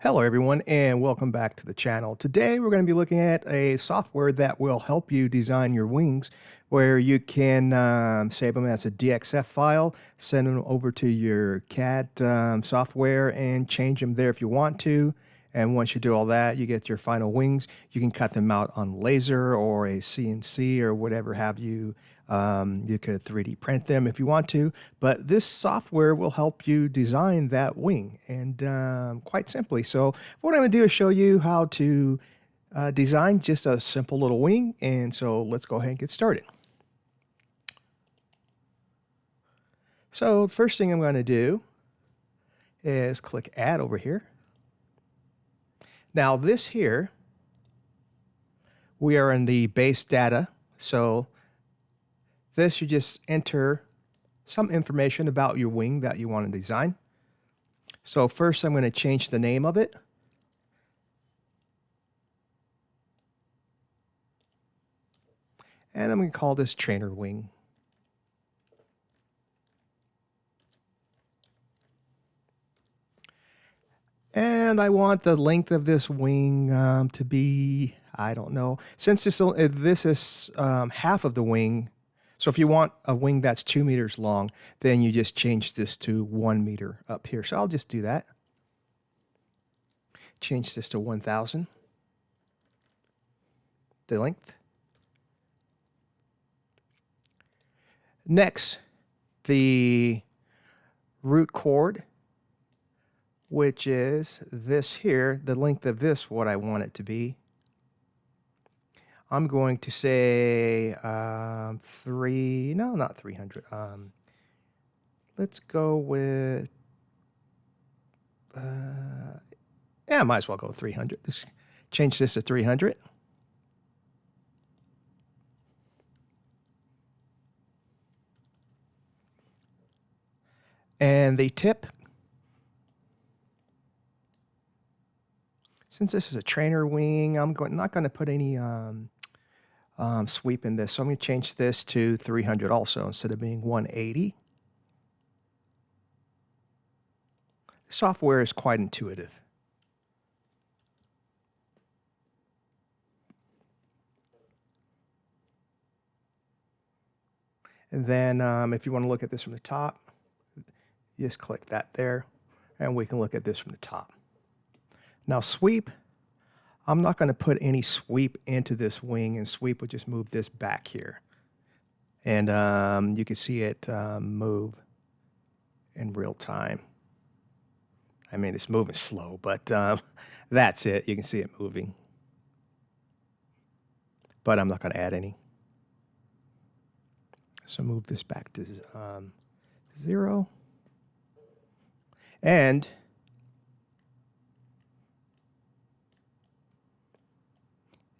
Hello everyone and welcome back to the channel. Today we're going to be looking at a software that will help you design your wings where you can save them as a DXF file, send them over to your CAD software and change them there if you want to. And once you do all that, you get your final wings. You can cut them out on laser or a CNC or whatever have you. You could 3D print them if you want to, but this software will help you design that wing and quite simply. So what I'm going to do is show you how to design just a simple little wing. And so let's go ahead and get started. So the first thing I'm going to do is click Add over here. Now this here, we are in the base data. So this, you just enter some information about your wing that you want to design. So first I'm going to change the name of it. And I'm going to call this trainer wing. And I want the length of this wing to be, I don't know, since this is half of the wing. So if you want a wing that's 2 meters long, then you just change this to 1 meter up here. So I'll just do that. Change this to 1,000. The length. Next, the root chord, which is this here, the length of this, what I want it to be. I'm going to say not 300. Let's go with, yeah, might as well go with 300. Let's change this to 300. And the tip, since this is a trainer wing, I'm not going to put any sweep in this. So I'm going to change this to 300 also instead of being 180. The software is quite intuitive. And then if you want to look at this from the top, you just click that there, and we can look at this from the top. Now sweep, I'm not going to put any sweep into this wing, and sweep would just move this back here. And you can see it move in real time. I mean, it's moving slow, but that's it. You can see it moving. But I'm not going to add any. So move this back to 0. And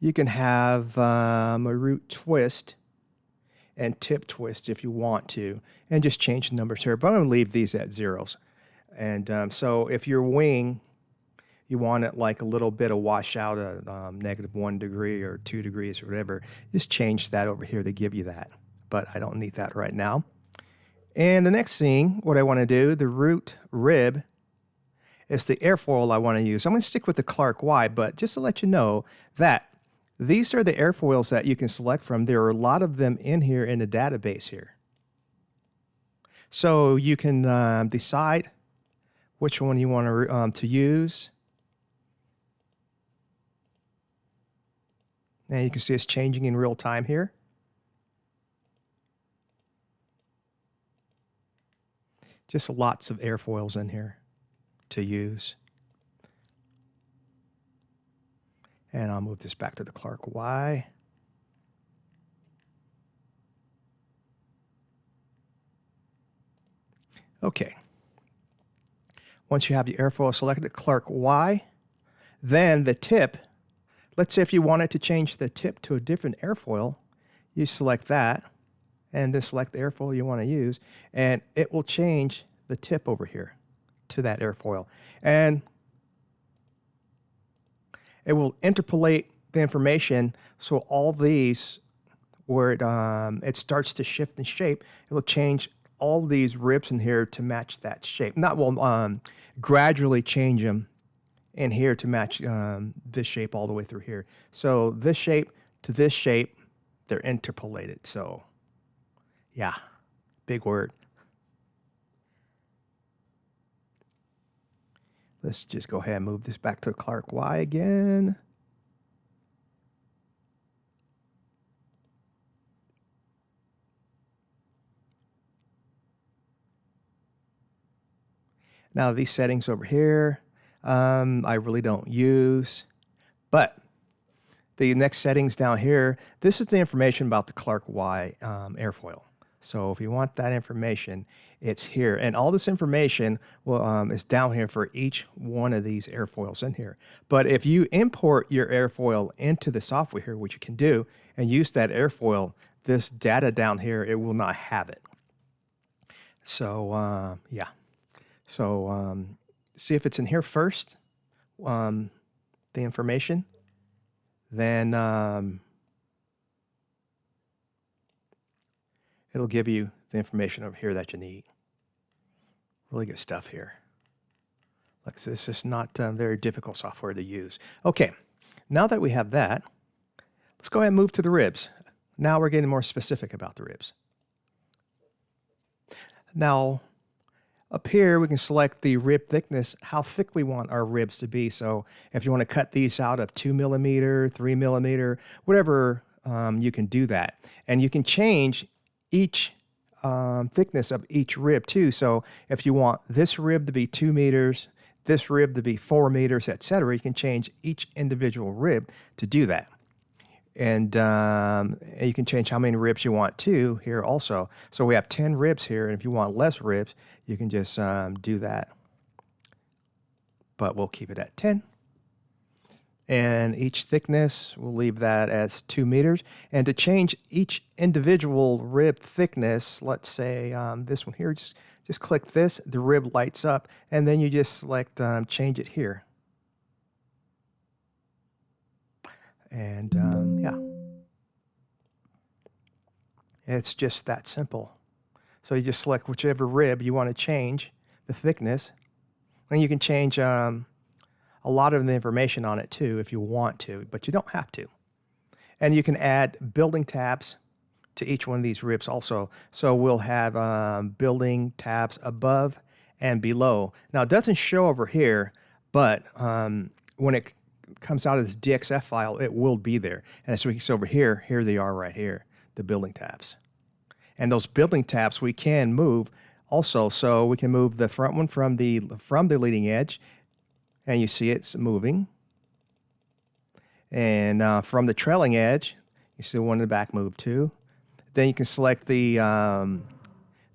you can have a root twist and tip twist if you want to, and just change the numbers here. But I'm going to leave these at zeros. And so if your wing, you want it like a little bit of washout, -1 degree or 2 degrees or whatever, just change that over here to give you that. But I don't need that right now. And the next thing, what I want to do, the root rib, is the airfoil I want to use. I'm going to stick with the Clark Y, but just to let you know that these are the airfoils that you can select from. There are a lot of them in here in the database here. So you can decide which one you want to use. And you can see it's changing in real time here. Just lots of airfoils in here to use. And I'll move this back to the Clark Y. Okay. Once you have your airfoil selected, Clark Y, then the tip, let's say if you wanted to change the tip to a different airfoil, you select that, and then select the airfoil you want to use, and it will change the tip over here to that airfoil. And it will interpolate the information, so all these, where it starts to shift in shape, it will change all these ribs in here to match that shape. Not will gradually change them in here to match this shape all the way through here. So this shape to this shape, they're interpolated. So yeah, big word. Let's just go ahead and move this back to Clark Y again. Now these settings over here, I really don't use, but the next settings down here, this is the information about the Clark Y airfoil. So if you want that information, it's here. And all this information is down here for each one of these airfoils in here. But if you import your airfoil into the software here, which you can do, and use that airfoil, this data down here, it will not have it. So yeah. So see if it's in here first, the information. Then it'll give you the information over here that you need. Really good stuff here. Look, this is not very difficult software to use. Okay, now that we have that, let's go ahead and move to the ribs. Now we're getting more specific about the ribs. Now, up here, we can select the rib thickness, how thick we want our ribs to be. So if you want to cut these out of 2 millimeter, 3 millimeter, whatever, you can do that. And you can change each thickness of each rib too. So if you want this rib to be 2 meters, this rib to be 4 meters, etc., you can change each individual rib to do that. And you can change how many ribs you want too here also. So we have 10 ribs here, and if you want less ribs, you can just do that. But we'll keep it at 10. And each thickness, we'll leave that as 2 meters. And to change each individual rib thickness, let's say this one here, just click this, the rib lights up, and then you just select change it here. And yeah, it's just that simple. So you just select whichever rib you want to change the thickness, and you can change a lot of the information on it too if you want to, but you don't have to. And you can add building tabs to each one of these ribs also. So we'll have building tabs above and below. Now it doesn't show over here, but when it comes out of this DXF file, it will be there. And as we can see over here, here they are right here, the building tabs. And those building tabs we can move also. So we can move the front one from the leading edge, and you see it's moving. And from the trailing edge, you see the one in the back move too. Then you can select the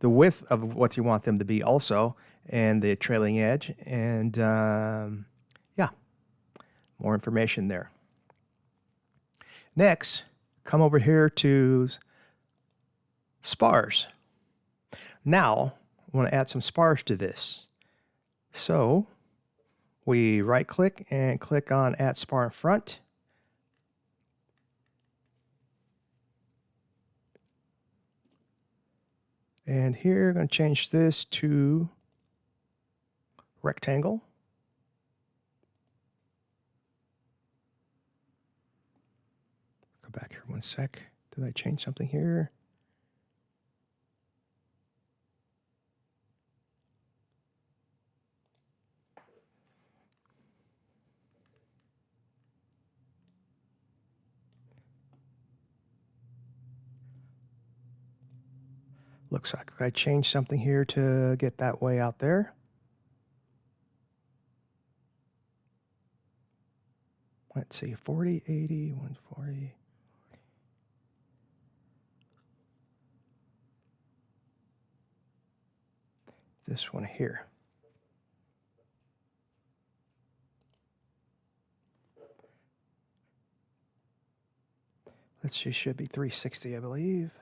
width of what you want them to be also, and the trailing edge. And yeah, more information there. Next, come over here to spars. Now, I want to add some spars to this. So we right click and click on Add Spar in Front. And here, I'm going to change this to rectangle. Go back here 1 sec. Did I change something here? Looks like I changed something here to get that way out there. Let's see, 40, 80, 140. This one here. Let's see, should be 360, I believe.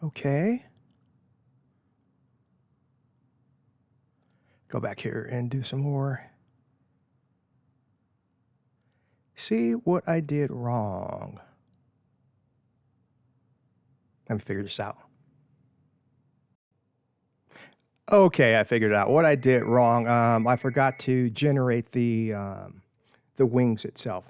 Okay. Go back here and do some more. see what I did wrong. Let me figure this out. Okay, I figured it out. What I did wrong, I forgot to generate the wings itself.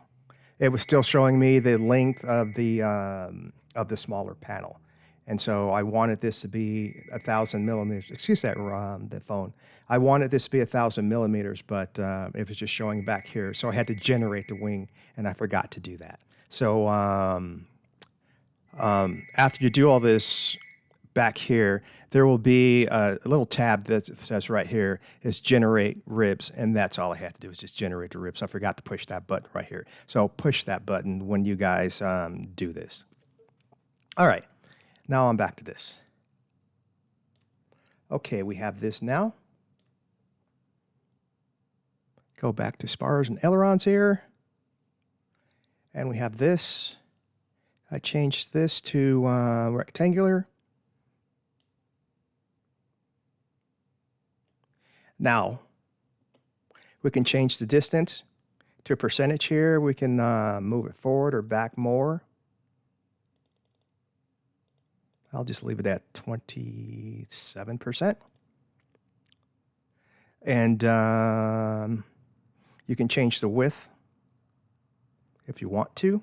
It was still showing me the length of the smaller panel, and so I wanted this to be 1,000 millimeters. Excuse that phone. I wanted this to be 1,000 millimeters, but it was just showing back here, so I had to generate the wing, and I forgot to do that. So after you do all this back here, there will be a little tab that says right here is generate ribs, and that's all I had to do is just generate the ribs. I forgot to push that button right here. So push that button when you guys do this. All right, now I'm back to this. Okay, we have this now. Go back to spars and ailerons here. And we have this. I changed this to rectangular. Now, we can change the distance to a percentage here. We can move it forward or back more. I'll just leave it at 27%. And you can change the width if you want to.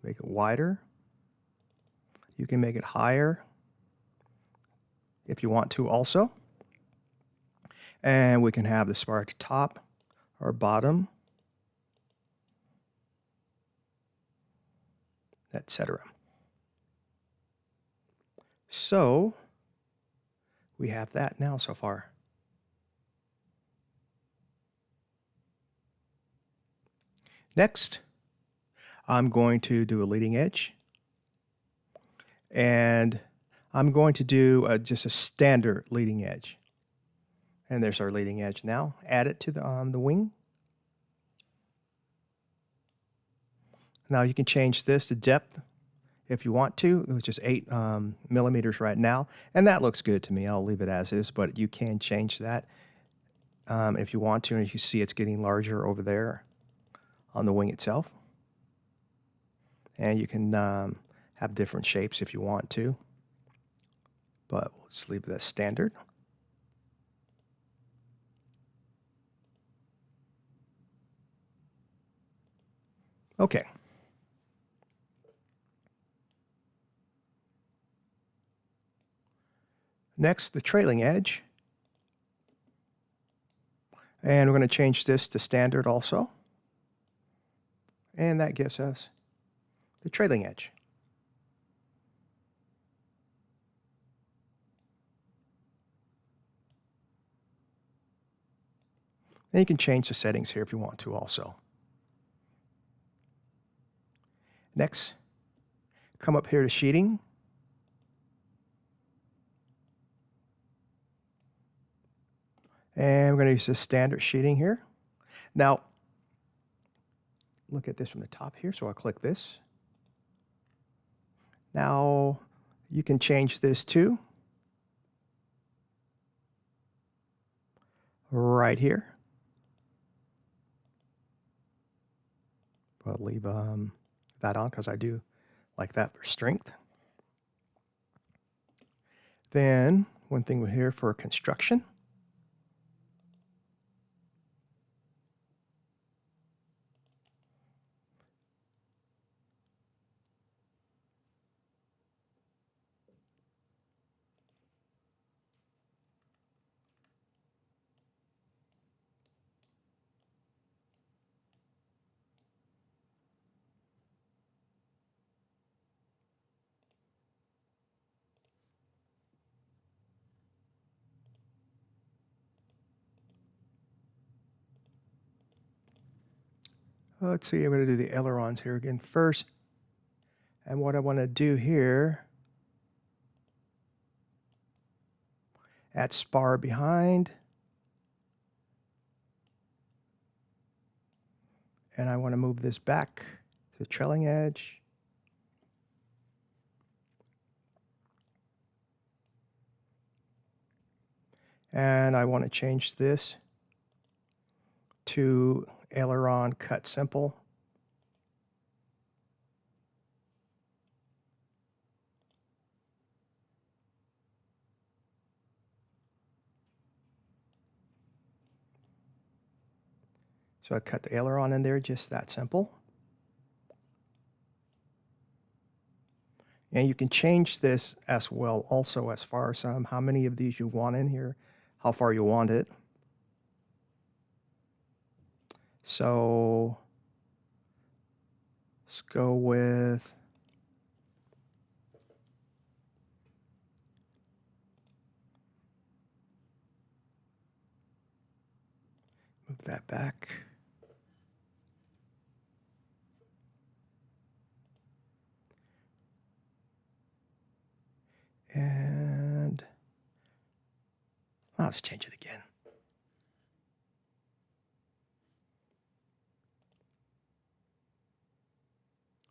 Make it wider. You can make it higher if you want to also. And we can have the spar at the top or bottom, etc. So we have that now so far. Next, I'm going to do a leading edge. And I'm going to do just a standard leading edge. And there's our leading edge now. Add it to the wing. Now you can change this to depth if you want to, which is 8 millimeters right now. And that looks good to me. I'll leave it as is, but you can change that if you want to. And if you see it's getting larger over there on the wing itself. And you can have different shapes if you want to. But let's leave that standard. Okay. Next, the trailing edge. And we're going to change this to standard also. And that gives us the trailing edge. And you can change the settings here if you want to also. Next, come up here to sheeting. And we're going to use this standard sheeting here. Now, look at this from the top here. So I'll click this. Now, you can change this to right here. I'll leave that on because I do like that for strength. Then, one thing we're here for construction. Let's see, I'm going to do the ailerons here again first. And what I want to do here, add spar behind. And I want to move this back to the trailing edge. And I want to change this to aileron cut simple So I cut the aileron in there, just that simple. And you can change this as well also as far as how many of these you want in here, how far you want it. So let's go with move that back. And let's change it again.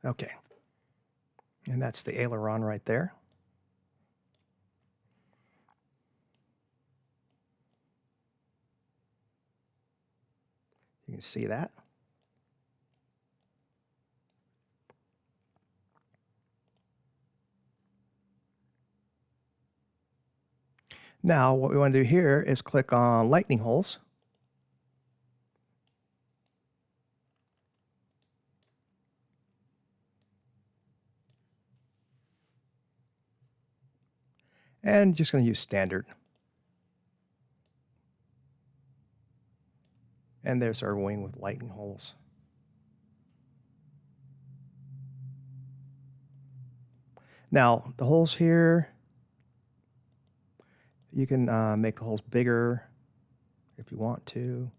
Okay. And that's the aileron right there. You can see that. Now, what we want to do here is click on lightning holes. And just going to use standard. And there's our wing with lightning holes. Now, the holes here, you can make the holes bigger if you want to.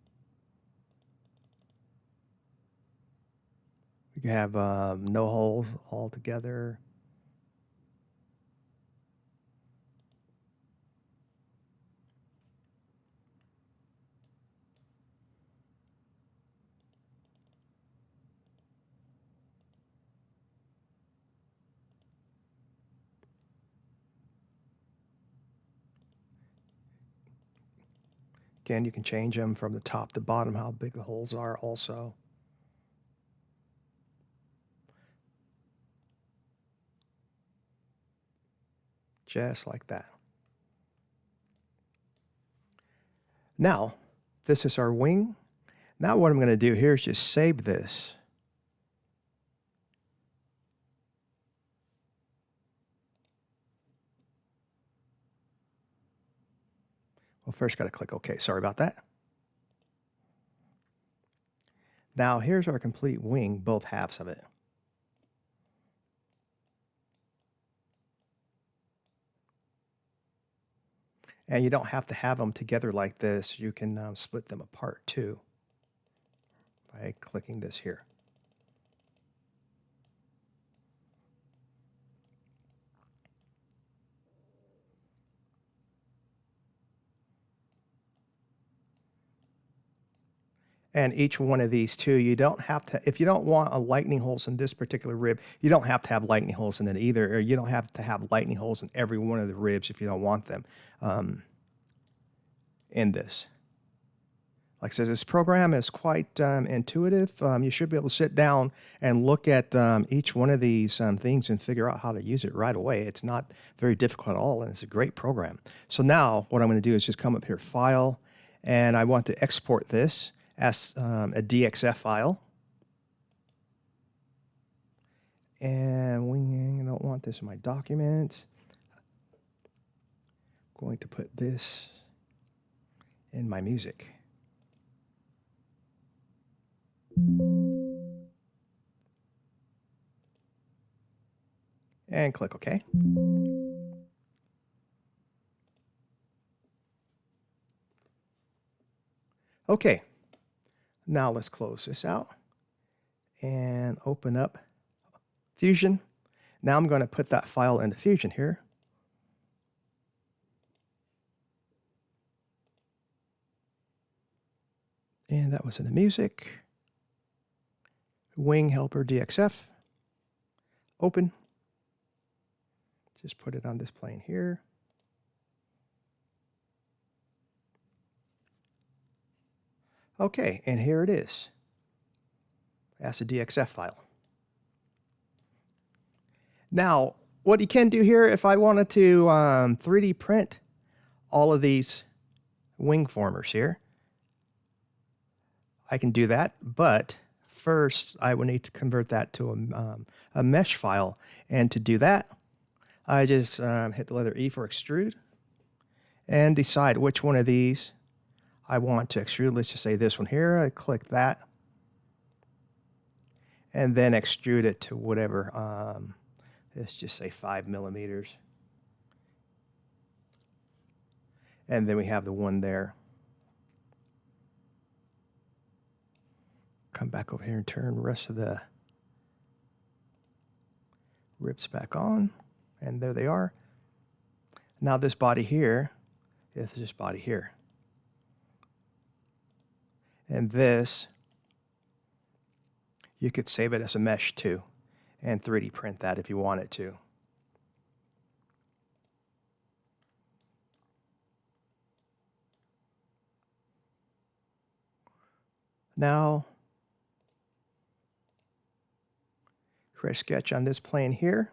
You can have no holes altogether. Again, you can change them from the top to bottom, how big the holes are also. Just like that. Now, this is our wing. Now what I'm going to do here is just save this. Well, first got to click OK. Sorry about that. Now here's our complete wing, both halves of it. And you don't have to have them together like this. You can split them apart too by clicking this here. And each one of these two, you don't have to, if you don't want a lightning holes in this particular rib, you don't have to have lightning holes in it either, or you don't have to have lightning holes in every one of the ribs if you don't want them in this. Like I said, this program is quite intuitive. You should be able to sit down and look at each one of these things and figure out how to use it right away. It's not very difficult at all, and it's a great program. So now what I'm going to do is just come up here, File, and I want to export this as a DXF file. And I don't want this in my documents. I'm going to put this in my music. And click OK. Okay. Now let's close this out and open up Fusion. Now I'm going to put that file into Fusion here. And that was in the music. Wing Helper DXF. Open. Just put it on this plane here. Okay, and here it is. That's a DXF file. Now, what you can do here, if I wanted to 3D print all of these wing formers here, I can do that, but first I will need to convert that to a mesh file. And to do that, I just hit the letter E for extrude and decide which one of these I want to extrude. Let's just say this one here. I click that and then extrude it to whatever. Let's just say 5 millimeters. And then we have the one there. Come back over here and turn the rest of the ribs back on. And there they are. Now this body here is this body here. And this, you could save it as a mesh too and 3D print that if you wanted to. Now, create a sketch on this plane here.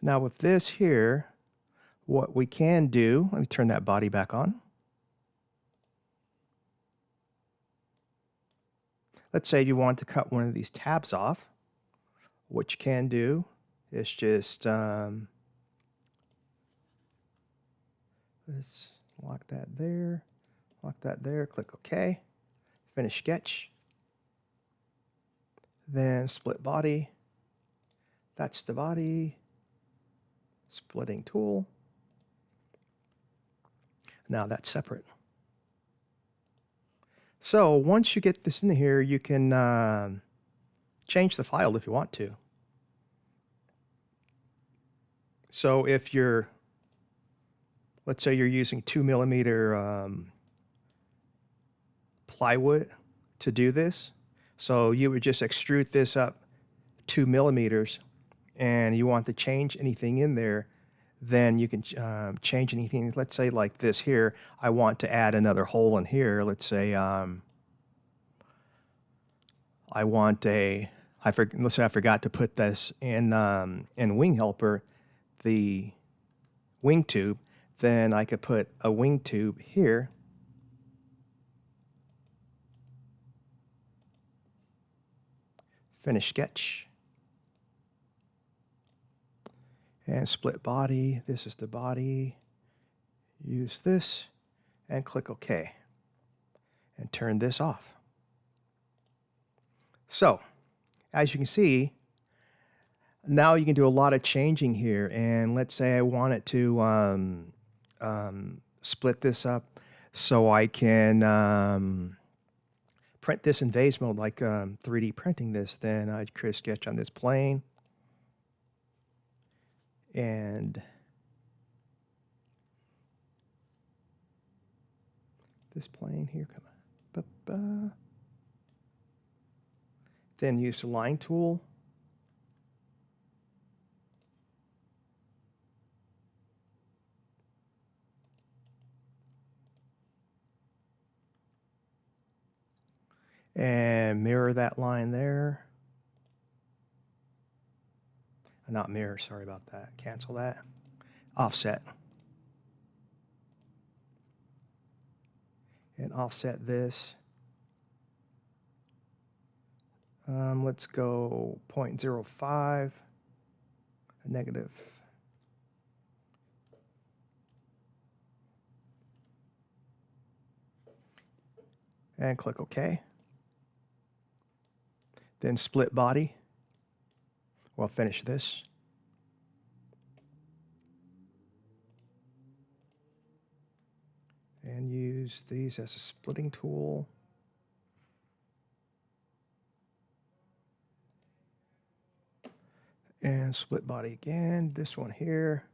Now with this here, what we can do, let me turn that body back on. Let's say you want to cut one of these tabs off. What you can do is just, let's lock that there, click OK, finish sketch. Then split body, that's the body, splitting tool. Now that's separate. So once you get this in here, you can change the file if you want to. So if you're, let's say you're using 2 millimeter plywood to do this. So you would just extrude this up 2 millimeters and you want to change anything in there, then you can change anything. Let's say like this here, I want to add another hole in here. Let's say I want let's say I forgot to put this in Wing Helper, the wing tube. Then I could put a wing tube here. Finish sketch. And split body. This is the body. Use this and click OK. And turn this off. So, as you can see, now you can do a lot of changing here. And let's say I wanted to split this up so I can print this in vase mode, like 3D printing this. Then I'd create a sketch on this plane. And this plane here, come on. Then use the line tool. And mirror that line there. Not mirror, sorry about that. Cancel that. Offset. And offset this. Let's go 0.05, negative. And click OK. Then split body. We'll finish this. And use these as a splitting tool. And split body again, this one here.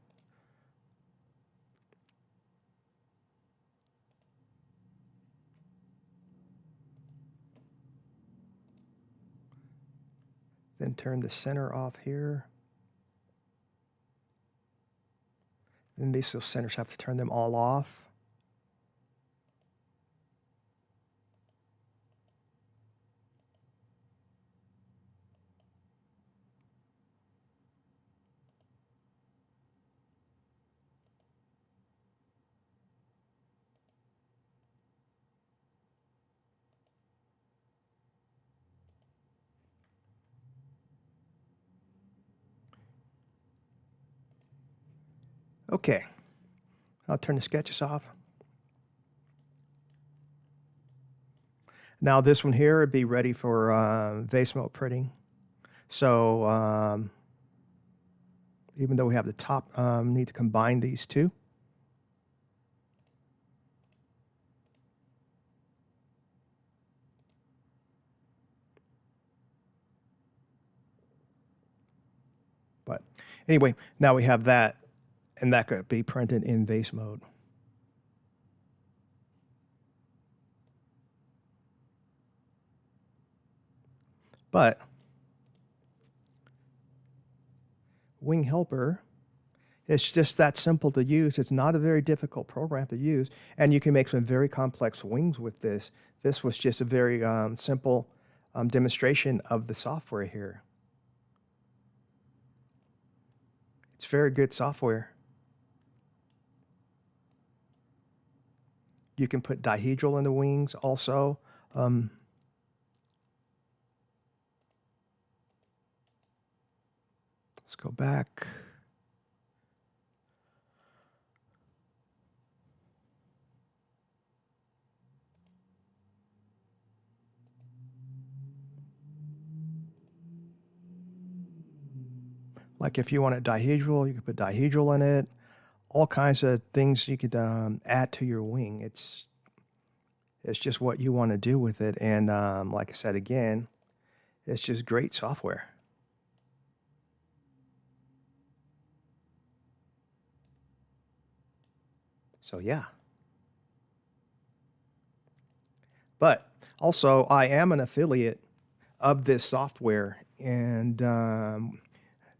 Then turn the center off here. Then these little centers have to turn them all off. Okay, I'll turn the sketches off. Now this one here would be ready for vase mode printing. So even though we have the top, need to combine these two. But anyway, now we have that, and that could be printed in vase mode. But Wing Helper, it's just that simple to use. It's not a very difficult program to use, and you can make some very complex wings with this. This was just a very simple demonstration of the software here. It's very good software. You can put dihedral in the wings also. Let's go back. Like if you want it dihedral, you can put dihedral in it. All kinds of things you could add to your wing. It's just what you want to do with it. And like I said again, it's just great software. So yeah. But also, I am an affiliate of this software, and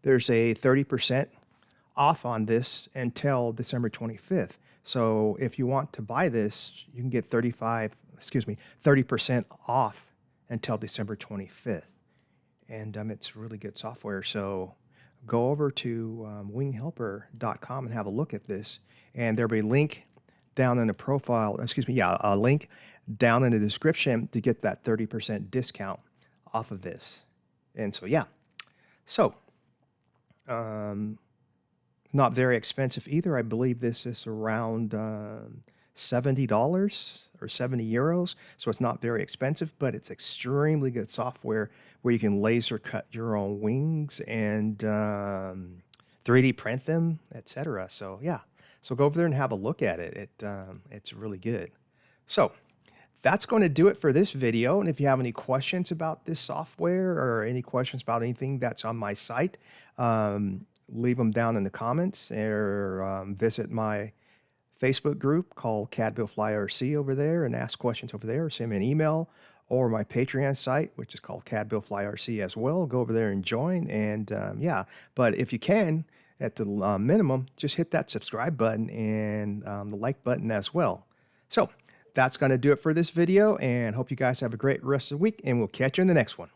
there's a 30% off on this until December 25th. So if you want to buy this, you can get 30% off until December 25th. And it's really good software. So go over to winghelper.com and have a look at this. And there'll be a link down in the profile, a link down in the description to get that 30% discount off of this. And so, yeah. So, not very expensive either. I believe this is around $70 or 70 euros. So it's not very expensive, but it's extremely good software where you can laser cut your own wings and 3D print them, etc. So yeah, so go over there and have a look at it. It's really good. So that's going to do it for this video. And if you have any questions about this software or any questions about anything that's on my site, leave them down in the comments, or visit my Facebook group called CAD Build Fly RC over there and ask questions over there, or send me an email, or my Patreon site, which is called CAD Build Fly RC as well. Go over there and join. And yeah, but if you can, at the minimum, just hit that subscribe button and the like button as well. So that's going to do it for this video, and hope you guys have a great rest of the week, and we'll catch you in the next one.